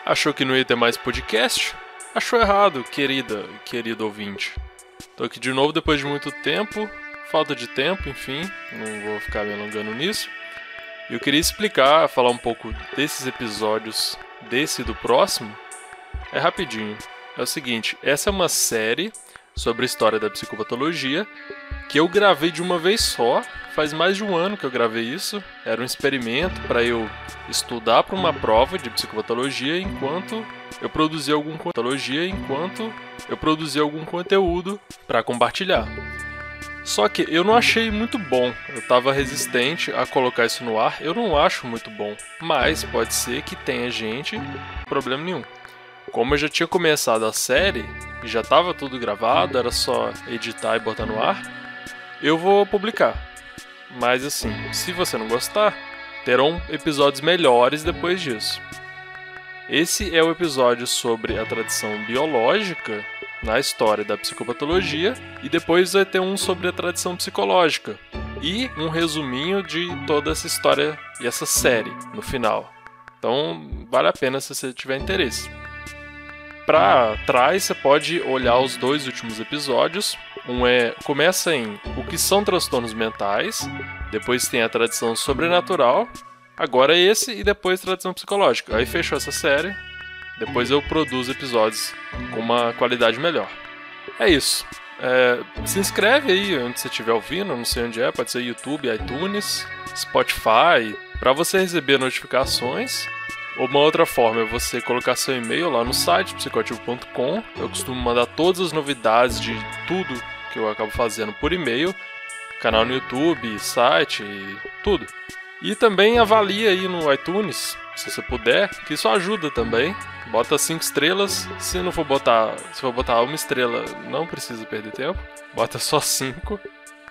Achou que não ia ter mais podcast? Achou errado, querido ouvinte. Tô aqui de novo depois de muito tempo, falta de tempo, enfim, não vou ficar me alongando nisso. Eu queria explicar, falar um pouco desses episódios, desse e do próximo. É rapidinho. É o seguinte, essa é uma série sobre a história da psicopatologia que eu gravei de uma vez só. Faz mais de um ano que eu gravei isso. Era um experimento para eu estudar para uma prova de psicopatologia enquanto eu produzia algum conteúdo para compartilhar. Só que eu não achei muito bom. Eu estava resistente a colocar isso no ar. Eu não acho muito bom, mas pode ser que tenha gente, problema nenhum. Como eu já tinha começado a série e já estava tudo gravado, era só editar e botar no ar, eu vou publicar. Mas assim, se você não gostar, terão episódios melhores depois disso. Esse é o episódio sobre a tradição biológica na história da psicopatologia, e depois vai ter um sobre a tradição psicológica e um resuminho de toda essa história e essa série no final. Então vale a pena se você tiver interesse. Para trás você pode olhar os dois últimos episódios. Começa em o que são transtornos mentais, depois tem a tradição sobrenatural, agora esse e depois tradição psicológica. Aí fechou essa série, depois eu produzo episódios com uma qualidade melhor. É isso. Se inscreve aí onde você estiver ouvindo, não sei onde é, pode ser YouTube, iTunes, Spotify, para você receber notificações. Uma outra forma é você colocar seu e-mail lá no site psicoativo.com. Eu costumo mandar todas as novidades de tudo que eu acabo fazendo por e-mail, canal no YouTube, site, tudo. E também avalia aí no iTunes, se você puder, que isso ajuda também. Bota 5 estrelas, se for botar 1 estrela, não precisa perder tempo, bota só 5.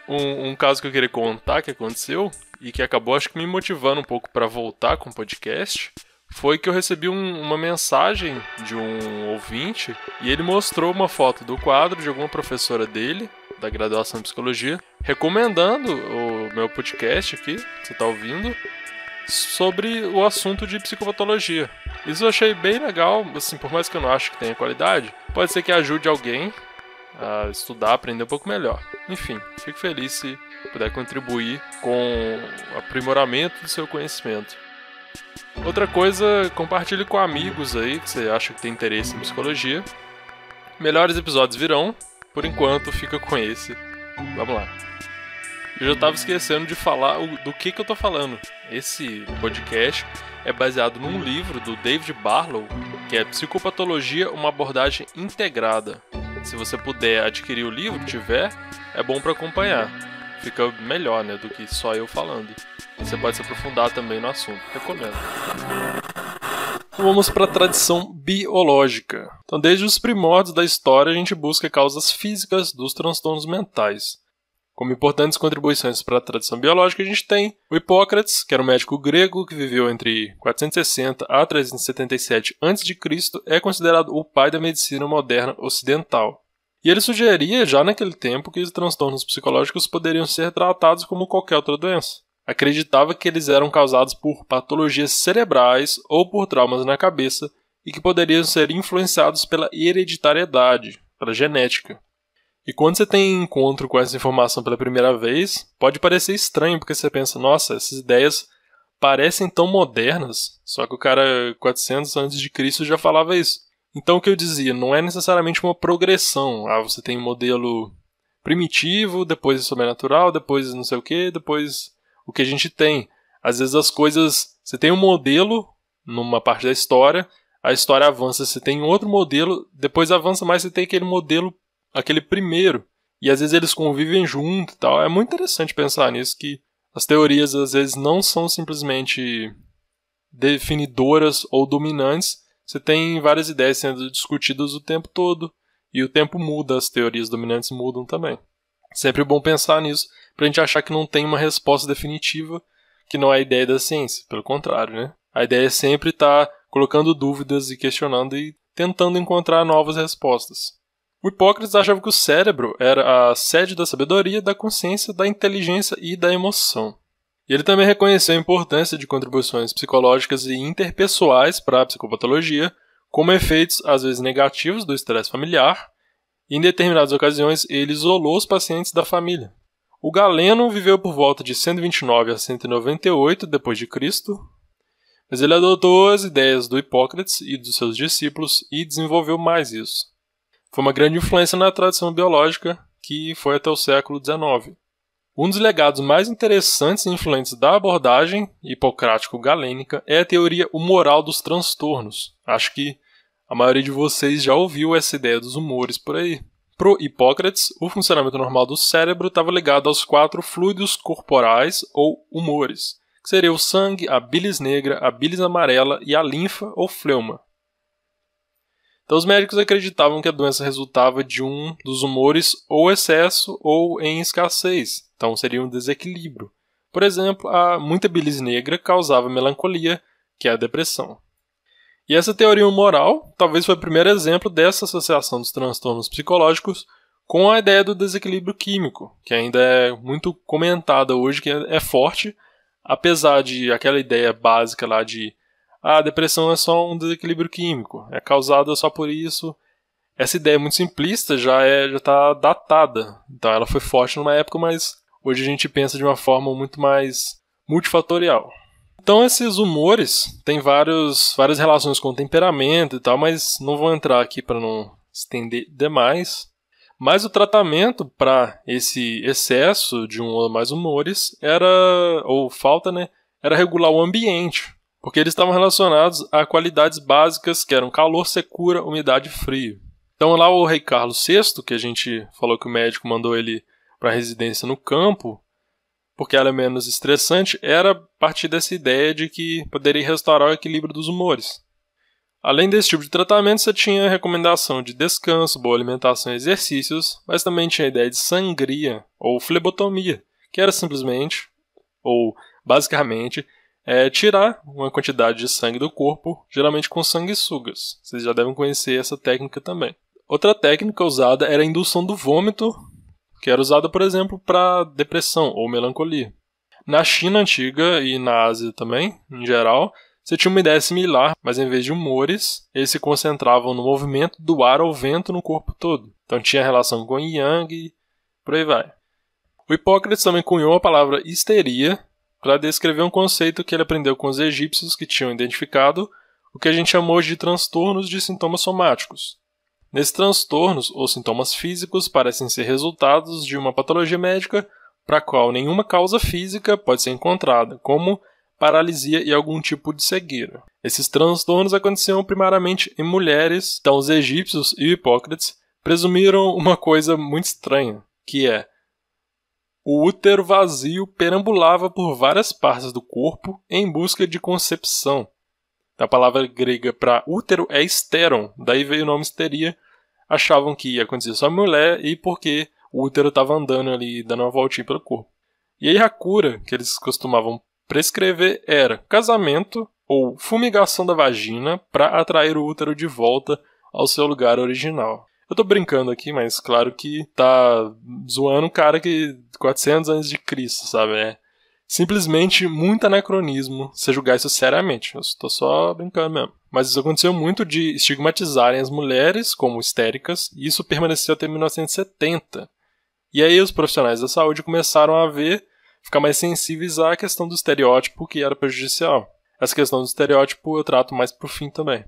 Um caso que eu queria contar que aconteceu e que acabou, acho que me motivando um pouco para voltar com o podcast, foi que eu recebi uma mensagem de um ouvinte e ele mostrou uma foto do quadro de alguma professora dele, da graduação em psicologia, recomendando o meu podcast aqui, que você está ouvindo, sobre o assunto de psicopatologia. Isso eu achei bem legal, assim, por mais que eu não ache que tenha qualidade, pode ser que ajude alguém a estudar, aprender um pouco melhor. Enfim, fico feliz se puder contribuir com o aprimoramento do seu conhecimento. Outra coisa, compartilhe com amigos aí que você acha que tem interesse em psicologia. Melhores episódios virão, por enquanto fica com esse. Vamos lá. Eu já estava esquecendo de falar do que eu tô falando. Esse podcast é baseado num livro do David Barlow, que é Psicopatologia, uma abordagem integrada. Se você puder adquirir o livro, é bom para acompanhar. Fica melhor, né, do que só eu falando. Você pode se aprofundar também no assunto. Recomendo. Vamos para a tradição biológica. Então, desde os primórdios da história, a gente busca causas físicas dos transtornos mentais. Como importantes contribuições para a tradição biológica, a gente tem o Hipócrates, que era um médico grego que viveu entre 460 a 377 a.C., é considerado o pai da medicina moderna ocidental. E ele sugeria, já naquele tempo, que os transtornos psicológicos poderiam ser tratados como qualquer outra doença. Acreditava que eles eram causados por patologias cerebrais ou por traumas na cabeça e que poderiam ser influenciados pela hereditariedade, pela genética. E quando você tem encontro com essa informação pela primeira vez, pode parecer estranho, porque você pensa, nossa, essas ideias parecem tão modernas, só que o cara 400 a.C. já falava isso. Então o que eu dizia, não é necessariamente uma progressão. Você tem um modelo primitivo, depois sobrenatural, depois não sei o que, depois o que a gente tem. Às vezes as coisas, você tem um modelo numa parte da história, a história avança, você tem outro modelo, depois avança mais, você tem aquele modelo, aquele primeiro. E às vezes eles convivem junto e tal. É muito interessante pensar nisso, que as teorias às vezes não são simplesmente definidoras ou dominantes. Você tem várias ideias sendo discutidas o tempo todo, e o tempo muda, as teorias dominantes mudam também. Sempre bom pensar nisso, pra gente achar que não tem uma resposta definitiva, que não é a ideia da ciência, pelo contrário, né? A ideia é sempre estar colocando dúvidas e questionando e tentando encontrar novas respostas. O Hipócrates achava que o cérebro era a sede da sabedoria, da consciência, da inteligência e da emoção. E ele também reconheceu a importância de contribuições psicológicas e interpessoais para a psicopatologia, como efeitos às vezes negativos do estresse familiar, e em determinadas ocasiões ele isolou os pacientes da família. O Galeno viveu por volta de 129 a 198 d.C., mas ele adotou as ideias do Hipócrates e dos seus discípulos e desenvolveu mais isso. Foi uma grande influência na tradição biológica que foi até o século XIX. Um dos legados mais interessantes e influentes da abordagem hipocrático-galênica é a teoria humoral dos transtornos. Acho que a maioria de vocês já ouviu essa ideia dos humores por aí. Pro Hipócrates, o funcionamento normal do cérebro estava ligado aos 4 fluidos corporais ou humores, que seria o sangue, a bilis negra, a bilis amarela e a linfa ou fleuma. Então os médicos acreditavam que a doença resultava de um dos humores ou excesso ou em escassez, então seria um desequilíbrio. Por exemplo, a muita bilis negra causava melancolia, que é a depressão. E essa teoria humoral talvez foi o primeiro exemplo dessa associação dos transtornos psicológicos com a ideia do desequilíbrio químico, que ainda é muito comentada hoje, que é forte, apesar de aquela ideia básica lá de a depressão é só um desequilíbrio químico, é causada só por isso. Essa ideia muito simplista já está datada, então ela foi forte numa época, mas hoje a gente pensa de uma forma muito mais multifatorial. Então esses humores têm várias relações com o temperamento e tal, mas não vou entrar aqui para não estender demais. Mas o tratamento para esse excesso de um ou mais humores era regular o ambiente, porque eles estavam relacionados a qualidades básicas que eram calor, secura, umidade e frio. Então lá o rei Carlos VI, que a gente falou que o médico mandou ele para a residência no campo, porque ela é menos estressante, era a partir dessa ideia de que poderia restaurar o equilíbrio dos humores. Além desse tipo de tratamento, você tinha a recomendação de descanso, boa alimentação e exercícios, mas também tinha a ideia de sangria ou flebotomia, que era simplesmente, ou basicamente, tirar uma quantidade de sangue do corpo, geralmente com sanguessugas. Vocês já devem conhecer essa técnica também. Outra técnica usada era a indução do vômito, que era usada, por exemplo, para depressão ou melancolia. Na China antiga e na Ásia também, em geral, você tinha uma ideia similar, mas em vez de humores, eles se concentravam no movimento do ar ou vento no corpo todo. Então tinha relação com Yang e por aí vai. O Hipócrates também cunhou a palavra histeria para descrever um conceito que ele aprendeu com os egípcios que tinham identificado o que a gente chamou de transtornos de sintomas somáticos. Nesses transtornos, os sintomas físicos parecem ser resultados de uma patologia médica para a qual nenhuma causa física pode ser encontrada, como paralisia e algum tipo de cegueira. Esses transtornos aconteciam primariamente em mulheres, então os egípcios e o Hipócrates presumiram uma coisa muito estranha, que é o útero vazio perambulava por várias partes do corpo em busca de concepção. A palavra grega para útero é estéron, daí veio o nome histeria. Achavam que ia acontecer só a mulher e porque o útero estava andando ali, dando uma voltinha pelo corpo. E aí a cura que eles costumavam prescrever era casamento ou fumigação da vagina para atrair o útero de volta ao seu lugar original. Eu tô brincando aqui, mas claro que tá zoando um cara que 400 anos de Cristo, sabe? É simplesmente muito anacronismo se julgar isso seriamente. Eu tô só brincando mesmo. Mas isso aconteceu muito de estigmatizarem as mulheres como histéricas, e isso permaneceu até 1970. E aí os profissionais da saúde começaram a ficar mais sensíveis à questão do estereótipo que era prejudicial. Essa questão do estereótipo eu trato mais pro fim também.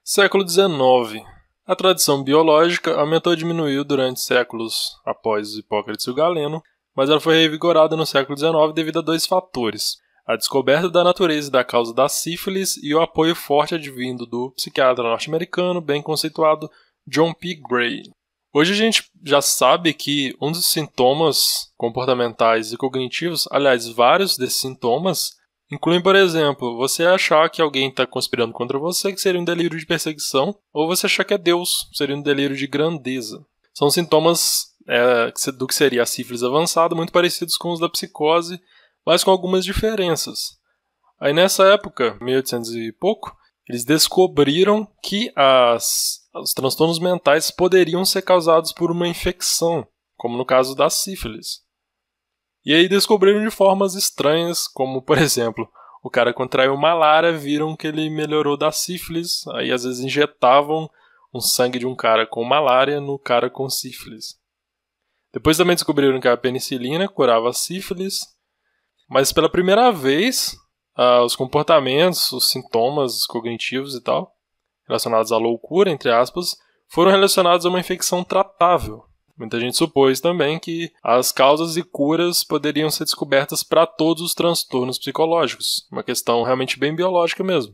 Século XIX. A tradição biológica aumentou e diminuiu durante séculos após Hipócrates e o Galeno, mas ela foi revigorada no século XIX devido a 2 fatores: a descoberta da natureza e da causa da sífilis e o apoio forte advindo do psiquiatra norte-americano bem conceituado John P. Gray. Hoje a gente já sabe que um dos sintomas comportamentais e cognitivos, aliás, vários desses sintomas, incluem, por exemplo, você achar que alguém está conspirando contra você, que seria um delírio de perseguição, ou você achar que é Deus, seria um delírio de grandeza. São sintomas do que seria a sífilis avançada, muito parecidos com os da psicose, mas com algumas diferenças. Aí nessa época, 1800 e pouco, eles descobriram que os transtornos mentais poderiam ser causados por uma infecção, como no caso da sífilis. E aí descobriram de formas estranhas, como, por exemplo, o cara contraiu malária, viram que ele melhorou da sífilis, aí às vezes injetavam um sangue de um cara com malária no cara com sífilis. Depois também descobriram que a penicilina curava a sífilis, mas pela primeira vez, os comportamentos, os sintomas cognitivos e tal, relacionados à loucura, entre aspas, foram relacionados a uma infecção tratável. Muita gente supôs também que as causas e curas poderiam ser descobertas para todos os transtornos psicológicos, uma questão realmente bem biológica mesmo.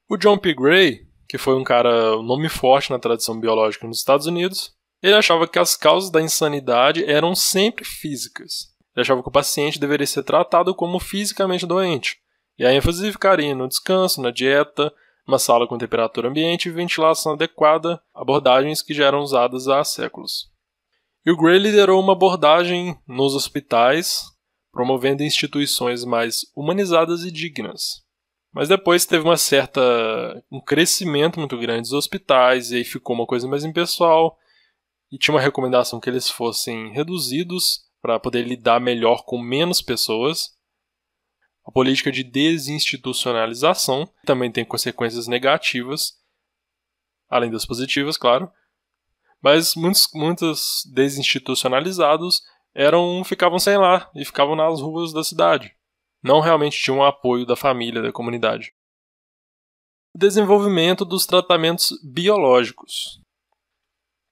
O John P. Gray, que foi um nome forte na tradição biológica nos Estados Unidos, ele achava que as causas da insanidade eram sempre físicas. Ele achava que o paciente deveria ser tratado como fisicamente doente, e a ênfase ficaria no descanso, na dieta, uma sala com temperatura ambiente e ventilação adequada, abordagens que já eram usadas há séculos. E o Gray liderou uma abordagem nos hospitais, promovendo instituições mais humanizadas e dignas. Mas depois teve um crescimento muito grande dos hospitais, e aí ficou uma coisa mais impessoal, e tinha uma recomendação que eles fossem reduzidos para poder lidar melhor com menos pessoas. A política de desinstitucionalização também tem consequências negativas, além das positivas, claro. Mas muitos desinstitucionalizados ficavam sem lar e ficavam nas ruas da cidade. Não realmente tinham o apoio da família, da comunidade. O desenvolvimento dos tratamentos biológicos.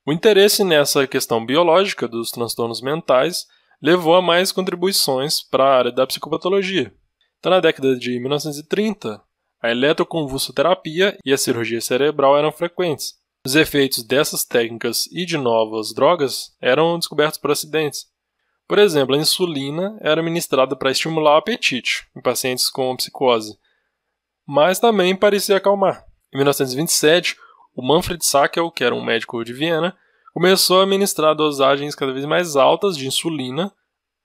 O interesse nessa questão biológica dos transtornos mentais levou a mais contribuições para a área da psicopatologia. Então, na década de 1930, a eletroconvulsoterapia e a cirurgia cerebral eram frequentes. Os efeitos dessas técnicas e de novas drogas eram descobertos por acidentes. Por exemplo, a insulina era ministrada para estimular o apetite em pacientes com psicose, mas também parecia acalmar. Em 1927, o Manfred Sackel, que era um médico de Viena, começou a ministrar dosagens cada vez mais altas de insulina.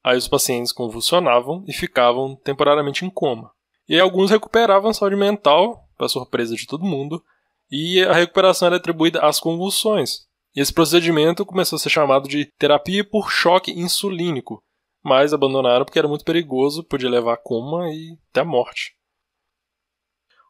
Aí os pacientes convulsionavam e ficavam temporariamente em coma. E aí alguns recuperavam a saúde mental, para surpresa de todo mundo, e a recuperação era atribuída às convulsões. E esse procedimento começou a ser chamado de terapia por choque insulínico, mas abandonaram porque era muito perigoso, podia levar a coma e até a morte.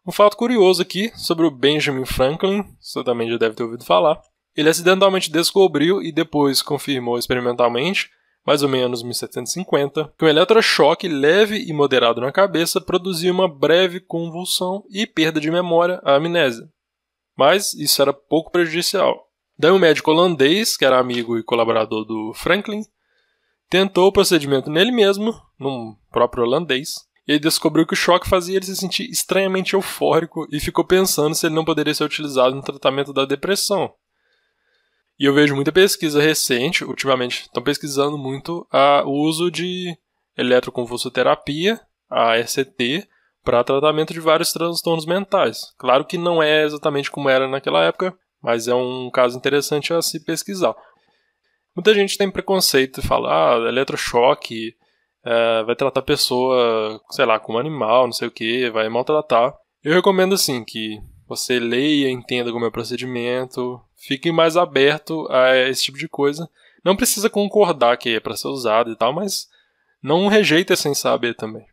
Um fato curioso aqui sobre o Benjamin Franklin, você também já deve ter ouvido falar. Ele acidentalmente descobriu e depois confirmou experimentalmente, mais ou menos em 1750, que um eletrochoque leve e moderado na cabeça produzia uma breve convulsão e perda de memória, a amnésia. Mas isso era pouco prejudicial. Daí um médico holandês, que era amigo e colaborador do Franklin, tentou o procedimento nele mesmo, num próprio holandês, e ele descobriu que o choque fazia ele se sentir estranhamente eufórico e ficou pensando se ele não poderia ser utilizado no tratamento da depressão. E eu vejo muita pesquisa recente, ultimamente estão pesquisando muito o uso de eletroconvulsoterapia, a ECT, para tratamento de vários transtornos mentais. Claro que não é exatamente como era naquela época, mas é um caso interessante a se pesquisar. Muita gente tem preconceito e fala, eletrochoque vai tratar a pessoa, sei lá, como animal, não sei o que, vai maltratar. Eu recomendo assim que você leia, entenda como é o procedimento, fique mais aberto a esse tipo de coisa. Não precisa concordar que é para ser usado e tal, mas não rejeita sem saber também.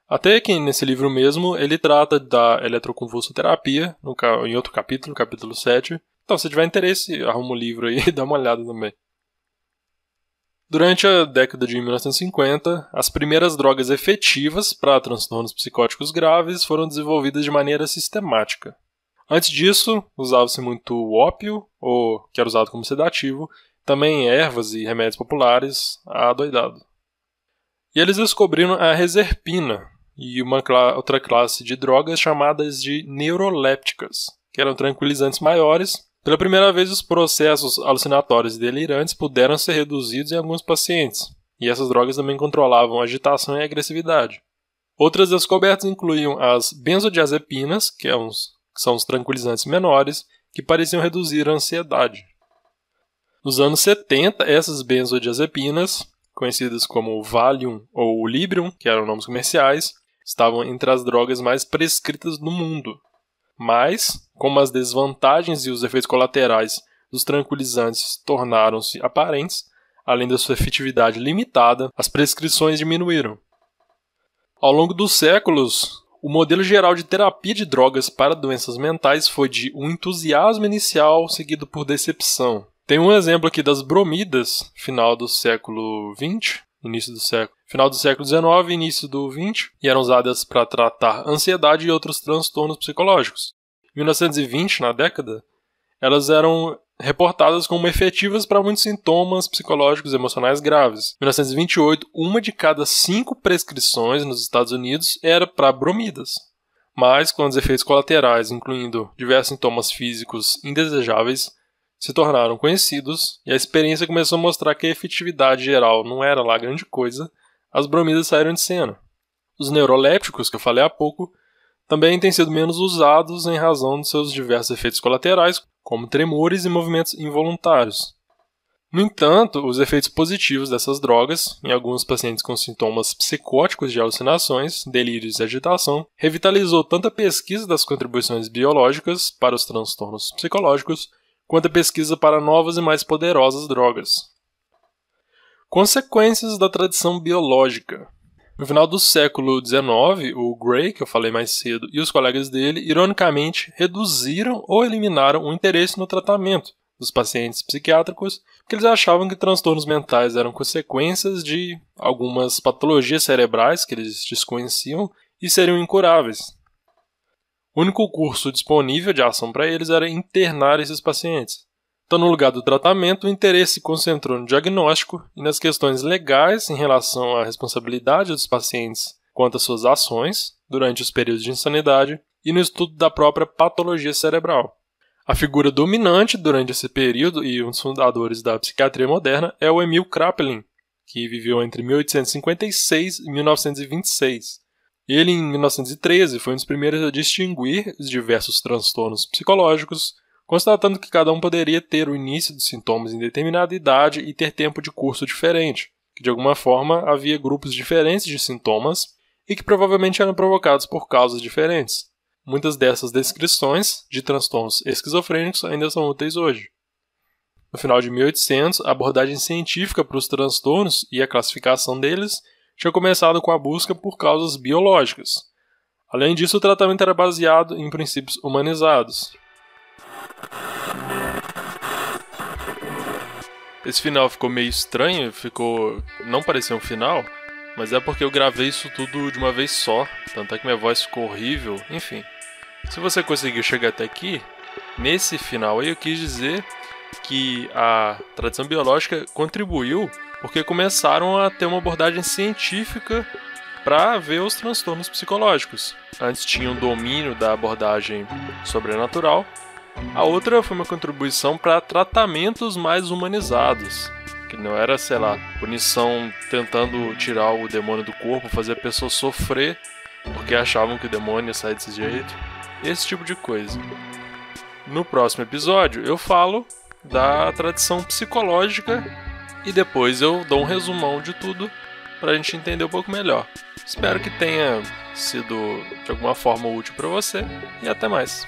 Até que nesse livro mesmo, ele trata da eletroconvulsoterapia, em outro capítulo, capítulo 7. Então, se tiver interesse, arruma o livro aí e dá uma olhada também. Durante a década de 1950, as primeiras drogas efetivas para transtornos psicóticos graves foram desenvolvidas de maneira sistemática. Antes disso, usava-se muito o ópio, que era usado como sedativo, também ervas e remédios populares adoidado. E eles descobriram a reserpina e uma outra classe de drogas chamadas de neurolépticas, que eram tranquilizantes maiores. Pela primeira vez, os processos alucinatórios e delirantes puderam ser reduzidos em alguns pacientes, e essas drogas também controlavam a agitação e a agressividade. Outras descobertas incluíam as benzodiazepinas, que são os tranquilizantes menores, que pareciam reduzir a ansiedade. Nos anos 70, essas benzodiazepinas, conhecidas como Valium ou Librium, que eram nomes comerciais, estavam entre as drogas mais prescritas no mundo. Mas, como as desvantagens e os efeitos colaterais dos tranquilizantes tornaram-se aparentes, além da sua efetividade limitada, as prescrições diminuíram. Ao longo dos séculos, O modelo geral de terapia de drogas para doenças mentais foi de um entusiasmo inicial seguido por decepção. Tem um exemplo aqui das bromidas, final do século XX, final do século XIX e início do XX, e eram usadas para tratar ansiedade e outros transtornos psicológicos. Em 1920, na década, elas eram reportadas como efetivas para muitos sintomas psicológicos e emocionais graves. Em 1928, uma de cada 5 prescrições nos Estados Unidos era para bromidas. Mas, quando os efeitos colaterais, incluindo diversos sintomas físicos indesejáveis, se tornaram conhecidos e a experiência começou a mostrar que a efetividade geral não era lá grande coisa, as bromidas saíram de cena. Os neurolépticos, que eu falei há pouco, também têm sido menos usados em razão de seus diversos efeitos colaterais, como tremores e movimentos involuntários. No entanto, os efeitos positivos dessas drogas, em alguns pacientes com sintomas psicóticos de alucinações, delírios e agitação, revitalizou tanto a pesquisa das contribuições biológicas para os transtornos psicológicos, quanto a pesquisa para novas e mais poderosas drogas. Consequências da tradição biológica. No final do século XIX, o Gray, que eu falei mais cedo, e os colegas dele, ironicamente, reduziram ou eliminaram o interesse no tratamento dos pacientes psiquiátricos, porque eles achavam que transtornos mentais eram consequências de algumas patologias cerebrais que eles desconheciam e seriam incuráveis. O único curso disponível de ação para eles era internar esses pacientes. Então, no lugar do tratamento, o interesse se concentrou no diagnóstico e nas questões legais em relação à responsabilidade dos pacientes quanto às suas ações durante os períodos de insanidade e no estudo da própria patologia cerebral. A figura dominante durante esse período e um dos fundadores da psiquiatria moderna é o Emil Kraepelin, que viveu entre 1856 e 1926. Ele, em 1913, foi um dos primeiros a distinguir os diversos transtornos psicológicos, constatando que cada um poderia ter o início dos sintomas em determinada idade e ter tempo de curso diferente, que de alguma forma havia grupos diferentes de sintomas e que provavelmente eram provocados por causas diferentes. Muitas dessas descrições de transtornos esquizofrênicos ainda são úteis hoje. No final de 1800, a abordagem científica para os transtornos e a classificação deles tinha começado com a busca por causas biológicas. Além disso, o tratamento era baseado em princípios humanizados. Esse final ficou meio estranho, não parecia um final, mas é porque eu gravei isso tudo de uma vez só, tanto é que minha voz ficou horrível, enfim. Se você conseguiu chegar até aqui, nesse final aí eu quis dizer que a tradição biológica contribuiu porque começaram a ter uma abordagem científica para ver os transtornos psicológicos. Antes tinha um domínio da abordagem sobrenatural. A outra foi uma contribuição para tratamentos mais humanizados, que não era, punição tentando tirar o demônio do corpo, fazer a pessoa sofrer porque achavam que o demônio ia sair desse jeito, esse tipo de coisa. No próximo episódio eu falo da tradição psicológica e depois eu dou um resumão de tudo para a gente entender um pouco melhor. Espero que tenha sido de alguma forma útil para você e até mais.